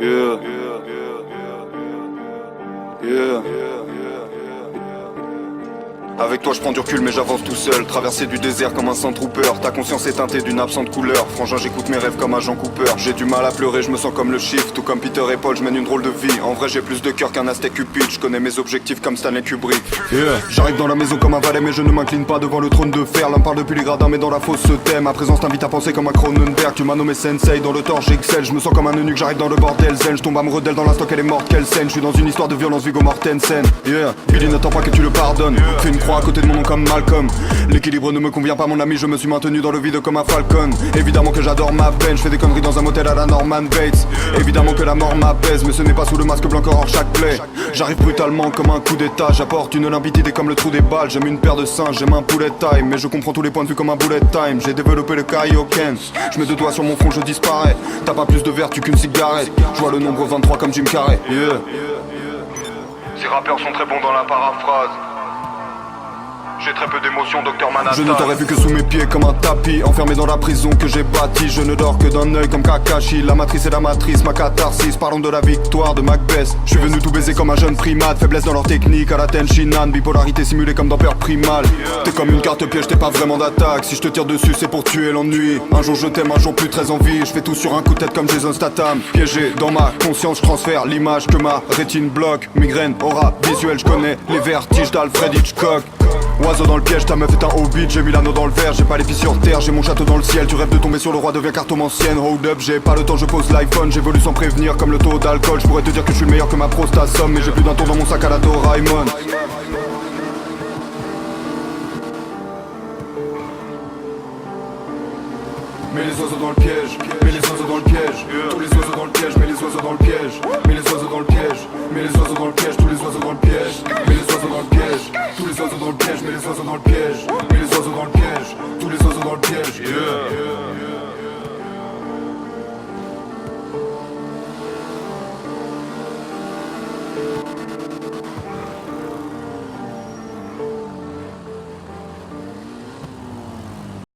Yeah. Yeah. Avec toi je prends du recul mais j'avance tout seul. Traverser du désert comme un Sandtrooper. Ta conscience est teintée d'une absente couleur. Frangin j'écoute mes rêves comme un Jean Cooper. J'ai du mal à pleurer, je me sens comme le Shift. Tout comme Peter et Paul, je mène une drôle de vie. En vrai j'ai plus de cœur qu'un Aztec Cupid. Je connais mes objectifs comme Stanley Kubrick. Yeah. J'arrive dans la maison comme un valet mais je ne m'incline pas devant le trône de fer. L'un parle depuis les gradins mais dans la fosse se thème. Ma présence t'invite à penser comme un Cronenberg. Tu m'as nommé Sensei dans le tort j'excelle. Je me sens comme un eunuque, j'arrive dans le bordel zen. Je tombe amoureux d'elle dans l'instant qu'elle est morte, quelle scène. Je suis dans une histoire de violence Viggo Mortensen. Yeah. Billy n'attend pas que tu le pardonnes. Fais une croix à côté de mon nom comme Malcolm. L'équilibre ne me convient pas mon ami, je me suis maintenu dans le vide comme un falcon. Évidemment que j'adore ma peine, je fais des conneries dans un motel à la Norman Bates. Évidemment que la mort m'apaise, mais ce n'est pas sous le masque blanc qu'aurore chaque plaie. J'arrive brutalement comme un coup d'état, j'apporte une limpidité comme le trou des balles. J'aime une paire de seins, j'aime un poulet time, mais je comprends tous les points de vue comme un bullet time. J'ai développé le Kaioken, je mets deux doigts sur mon front, je disparais. T'as pas plus de vertu qu'une cigarette, je vois le nombre 23 comme Jim Carrey. Yeah. Ces rappeurs sont très bons dans la paraphrase. J'ai très peu d'émotions, Docteur Manhattan. Je ne t'aurais vu que sous mes pieds comme un tapis. Enfermé dans la prison que j'ai bâtie. Je ne dors que d'un œil comme Kakashi. La matrice et la matrice, ma catharsis. Parlons de la victoire de Macbeth. Je suis venu tout baiser comme un jeune primate. Faiblesse dans leur technique, à la Tenshinhan. Bipolarité simulée comme dans Peur Primal. T'es comme une carte piège, t'es pas vraiment d'attaque. Si je te tire dessus c'est pour tuer l'ennui. Un jour je t'aime, un jour plus très envie. Je fais tout sur un coup de tête comme Jason Statham. Piégé dans ma conscience, je transfère l'image que ma rétine bloque. Migraine, aura visuelle, je connais les vertiges d'Alfred Hitchcock. Oiseau dans le piège, ta meuf est un hobbit. J'ai mis l'anneau dans le verre, j'ai pas les pieds sur terre. J'ai mon château dans le ciel, tu rêves de tomber sur le roi, deviens cartomancienne. Hold up, j'ai pas le temps, je pose l'iPhone. J'évolue sans prévenir comme le taux d'alcool. Je pourrais te dire que je suis le meilleur que ma prostate somme. Mais j'ai plus d'un tour dans mon sac à la Doraemon. Mets les oiseaux dans le piège, mets les oiseaux dans le piège. Tous les oiseaux dans le piège, mets les oiseaux dans le piège. Mets les oiseaux dans le piège, mets les oiseaux dans le piège. Tous les oiseaux dans le piège, mets les oiseaux dans le piège. Tous les oiseaux dans le piège, mets les oiseaux dans le piège. Mets les oiseaux dans le piège, tous les oiseaux dans le piège. Yeah.